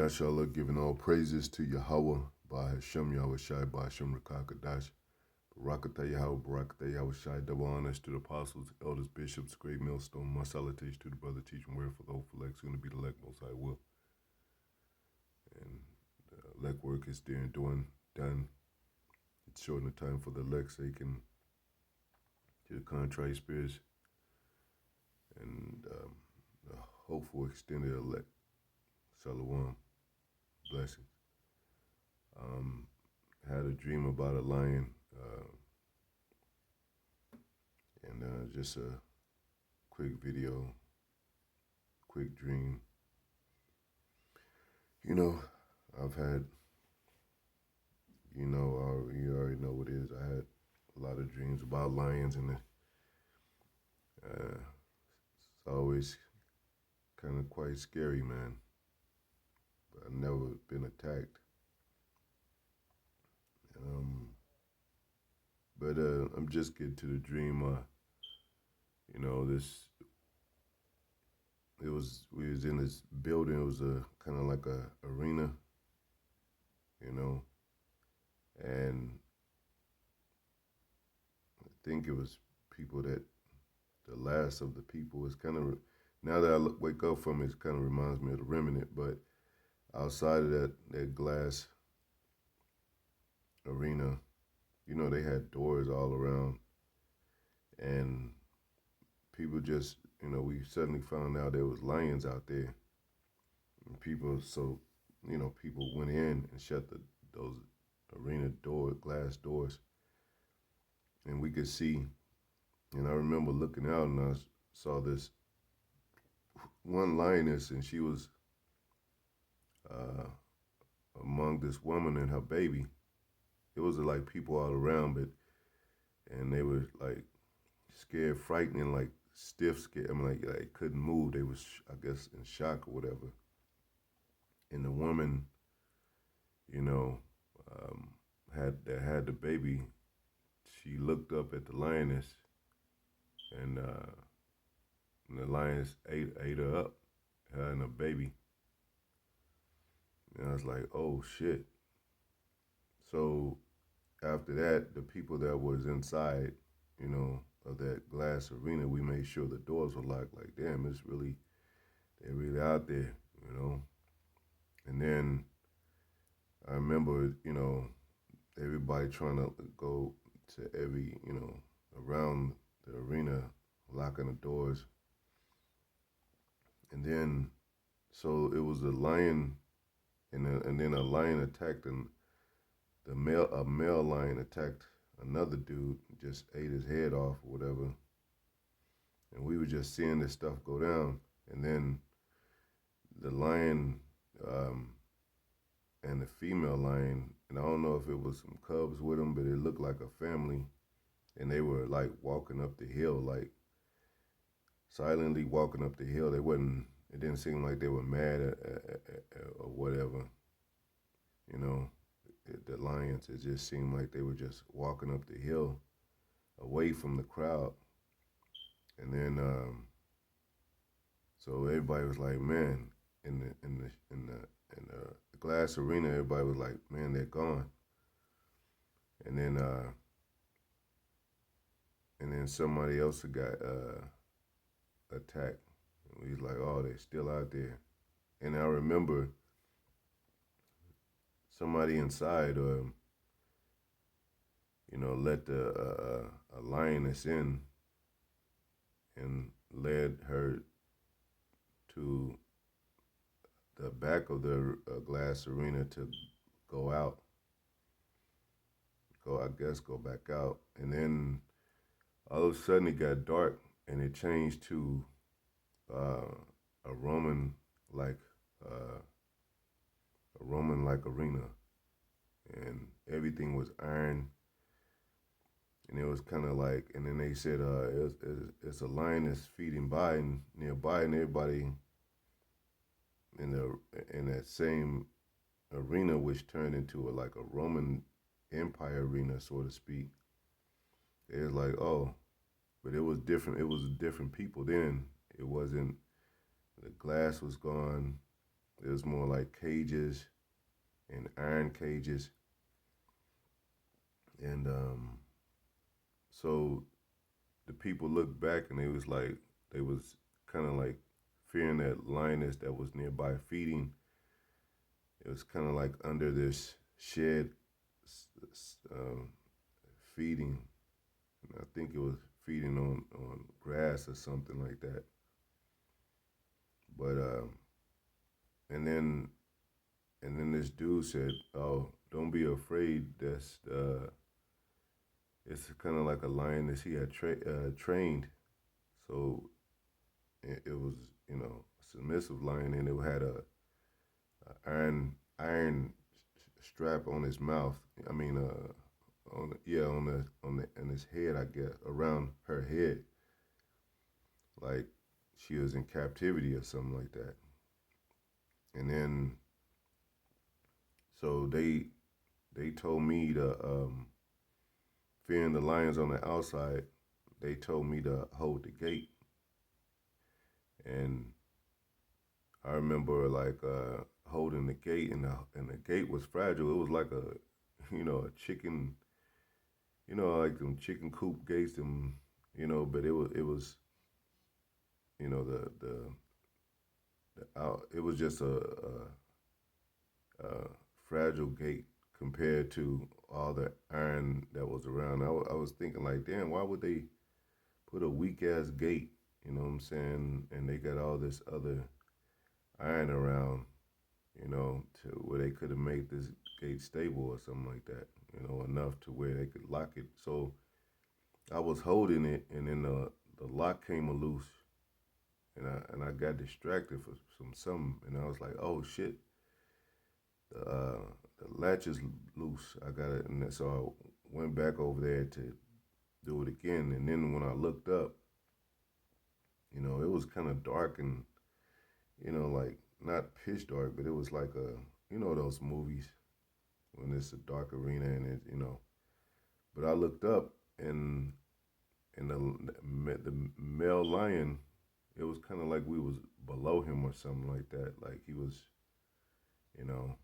Yashallah, giving all praises to Yahweh, by Hashem Yahweh Shai, by Hashem Rakakadash, Barakatah Yahweh, Barakatah Yahweh Shai, double honors to the apostles, elders, bishops, great millstone, my salutation to the brother teaching word for the hopeful elect, soon to be the elect, most I will. And the elect work is there and done. It's shortening the time for the elect so they can, to the contrite spirits, and the hopeful extended elect. Shalom. Blessings. Had a dream about a lion, and just a quick video, quick dream. You know, I've had, you already know what it is. I had a lot of dreams about lions, and it's always kind of quite scary, man. But I've never been attacked. But I'm just getting to the dream. We was in this building. It was a kind of like a arena, and I think it was people that the last of the people was kind of. Now that I wake up from it, it kind of reminds me of the remnant. But outside of that glass arena, they had doors all around, and people just, we suddenly found out there was lions out there. And people went in and shut those arena glass doors, and we could see. And I remember looking out, and I saw this one lioness, and she was among this woman and her baby. It was like people all around, and they were like scared, frightened, and like stiff scared. I mean, like couldn't move. They was, I guess, in shock or whatever. And the woman, had the baby. She looked up at the lioness, and the lioness ate her up, her and her baby. And I was like, oh shit. So after that, the people that was inside, of that glass arena, we made sure the doors were locked. Like, damn, they're really out there, And then I remember, everybody trying to go to every, around the arena, locking the doors. And then, so it was a lion, and then a lion attacked, and a male lion attacked another dude, just ate his head off or whatever. And we were just seeing this stuff go down. And then the lion and the female lion, and I don't know if it was some cubs with them, but it looked like a family. And they were like walking up the hill, like silently walking up the hill. It didn't seem like they were mad or whatever, the lions. It just seemed like they were just walking up the hill away from the crowd. And then, so everybody was like, man, in the glass arena, everybody was like, man, they're gone. And then somebody else got attacked. And we was like, oh, they're still out there. And I remember somebody inside, let a lioness in and led her to the back of the glass arena to go out. Go back out. And then all of a sudden it got dark, and it changed to a Roman like arena, and everything was iron. And it was kind of like, and then they said it's a lioness feeding by and nearby, and everybody in that same arena, which turned into like a Roman Empire arena, so to speak. It was like, oh, but it was different. It was different people then. It wasn't, the glass was gone. It was more like cages and iron cages, and so the people looked back and they was kind of like fearing that lioness that was nearby feeding. It was kind of like under this shed, um, feeding. And I think it was feeding on grass or something like that. But and then and then this dude said, "Oh, don't be afraid. It's kind of like a lioness he had trained. So it was, a submissive lion, and it had a iron strap on his mouth. I mean, on his head, I guess, around her head, like she was in captivity or something like that. And then so they told me to fearing the lions on the outside. They told me to hold the gate, and I remember like holding the gate, and the gate was fragile. It was like a chicken, like them chicken coop gates, but it was, the out. It was just a fragile gate compared to all the iron that was around. I was thinking like, damn, why would they put a weak ass gate? You know what I'm saying? And they got all this other iron around, to where they could have made this gate stable or something like that, enough to where they could lock it. So I was holding it, and then the lock came loose, and I got distracted from something, and I was like, oh shit, the uh, the latch is loose. I got it, and so I went back over there to do it again, and then when I looked up, it was kind of dark and like not pitch dark, but it was like those movies when it's a dark arena and it. But I looked up, and the male lion, it was kind of like we was below him or something like that. Like he was, you know,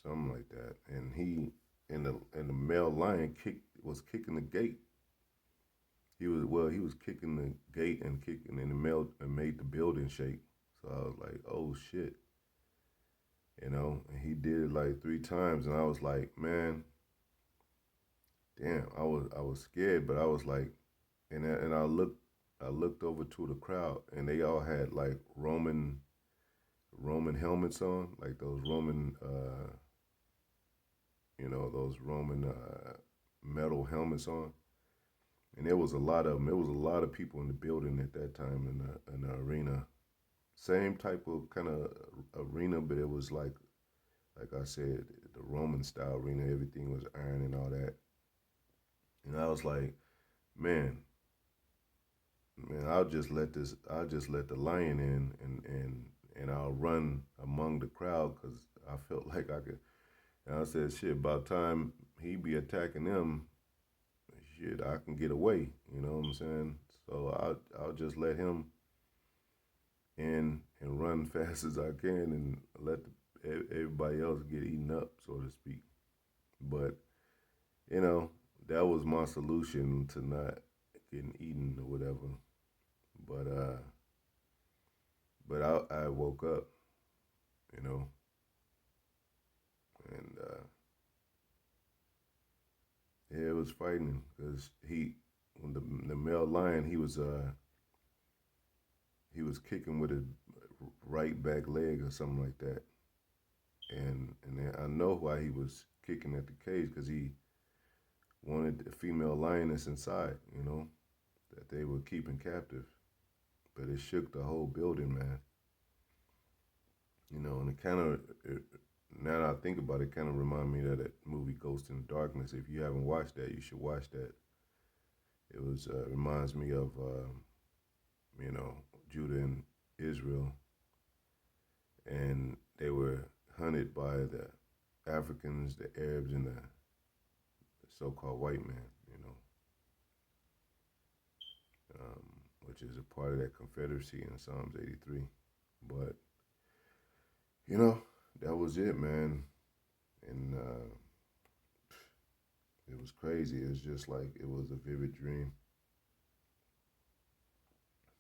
something like that. And the male lion was kicking the gate. He was kicking the gate and kicking, and the male and made the building shake. So I was like, oh shit, And he did it like 3 times, and I was like, man, damn. I was scared, but I was like, and I looked over to the crowd, and they all had like Roman helmets on, like those Roman metal helmets on, and there was a lot of them. There was a lot of people in the building at that time in the arena. Same type of kind of arena, but it was like I said, the Roman style arena. Everything was iron and all that, and I was like, man, man, I'll just let the lion in, and I'll run among the crowd because I felt like I could. And I said, shit, about time he be attacking them, shit, I can get away. You know what I'm saying? So I'll just let him in and run fast as I can and let everybody else get eaten up, so to speak. But you know that was my solution to not getting eaten or whatever. But I woke up, you know, and yeah, it was frightening because when the male lion, he was kicking with his right back leg or something like that, and then I know why he was kicking at the cage because he wanted the female lioness inside, that they were keeping captive. But it shook the whole building, man. And it kind of, now that I think about it, kind of remind me of that movie Ghost in the Darkness. If you haven't watched that, you should watch that. It was reminds me of you know Judah and Israel, and they were hunted by the Africans, the Arabs, and the so-called white man. Um, which is a part of that Confederacy in Psalms 83. But you know, that was it, man. And it was crazy. It was just like it was a vivid dream.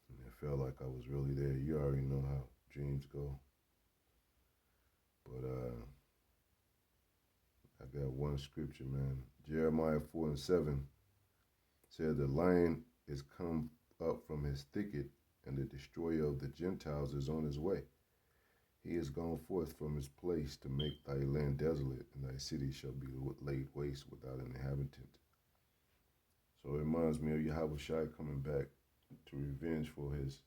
And it felt like I was really there. You already know how dreams go. But I got one scripture, man. Jeremiah 4:7 said, "The lion is come up from his thicket, and the destroyer of the Gentiles is on his way. He is gone forth from his place to make thy land desolate, and thy city shall be laid waste without an inhabitant." So it reminds me of Yahweh Shai coming back to revenge for his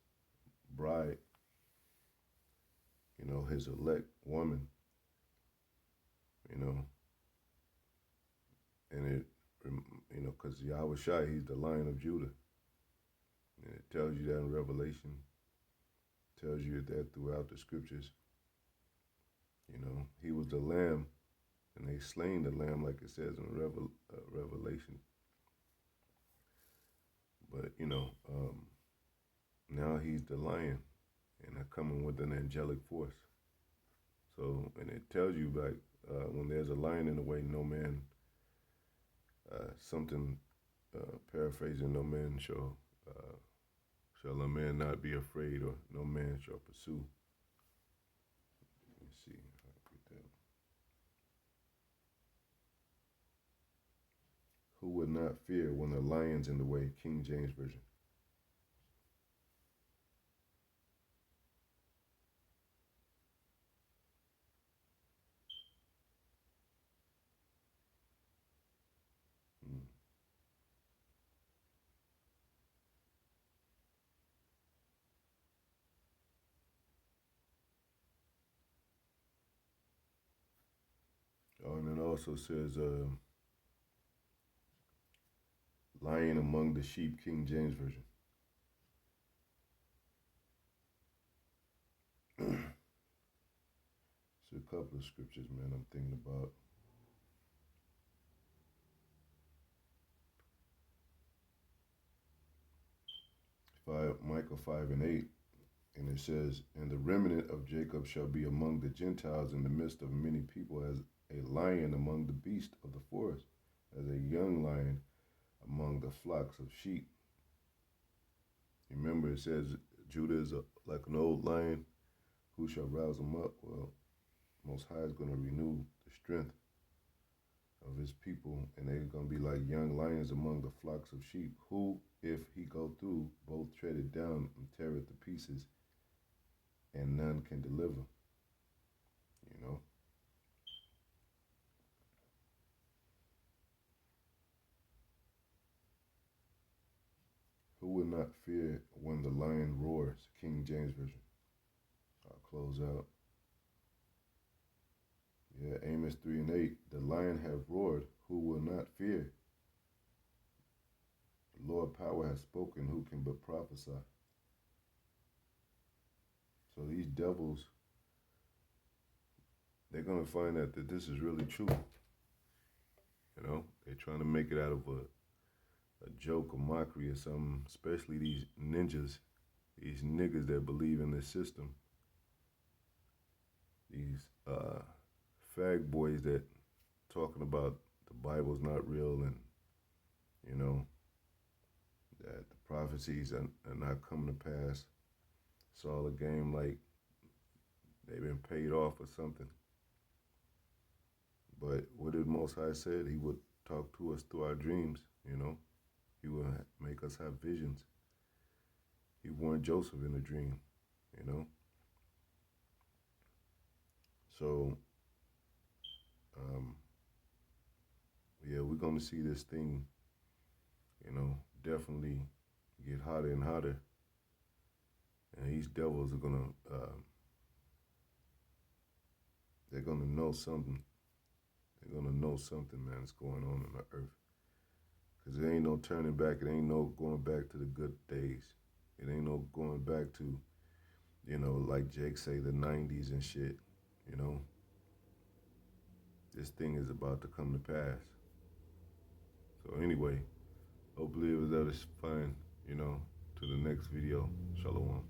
bride, his elect woman, you know, and because Yahweh Shai, he's the Lion of Judah. And it tells you that in Revelation, tells you that throughout the scriptures. He was the lamb, and they slain the lamb, like it says in Revelation. But, now he's the lion, and they're coming with an angelic force. So, and it tells you, like, when there's a lion in the way, no man, paraphrasing, no man shall a man not be afraid, or no man shall pursue. Let me see if I can get that. Who would not fear when the lion's in the way? King James Version. Mm. Oh, and it also says, lion among the sheep, King James Version. It's a couple of scriptures, man, I'm thinking about. Micah 5:8, and it says, "And the remnant of Jacob shall be among the Gentiles in the midst of many people, as a lion among the beasts of the forest, as a young lion among the flocks of sheep." Remember, it says Judah is like an old lion. Who shall rouse him up? Well, Most High is going to renew the strength of his people, and they're going to be like young lions among the flocks of sheep, who, if he go through, both tread it down and tear it to pieces, and none can deliver. You know? Who would not fear when the lion roars? King James Version. I'll close out. Yeah, Amos 3:8. The lion have roared, who will not fear? The Lord power has spoken, who can but prophesy? So these devils, they're going to find out that this is really true. They're trying to make it out of a joke, a mockery, or something, especially these ninjas, these niggas that believe in this system, these fag boys that talking about the Bible's not real, and, that the prophecies are not coming to pass. It's all a game, like they've been paid off or something. But what did Most High said? He would talk to us through our dreams, He would make us have visions. He warned Joseph in a dream, you know. So, um, yeah, we're going to see this thing, definitely get hotter and hotter. And these devils are going to, they're going to know something. They're going to know something, man, that's going on the earth. Because there ain't no turning back. It ain't no going back to the good days. It ain't no going back to, like Jake say, the 90s and shit, you know. This thing is about to come to pass. So anyway, hopefully it was edifying, to the next video. Shalom.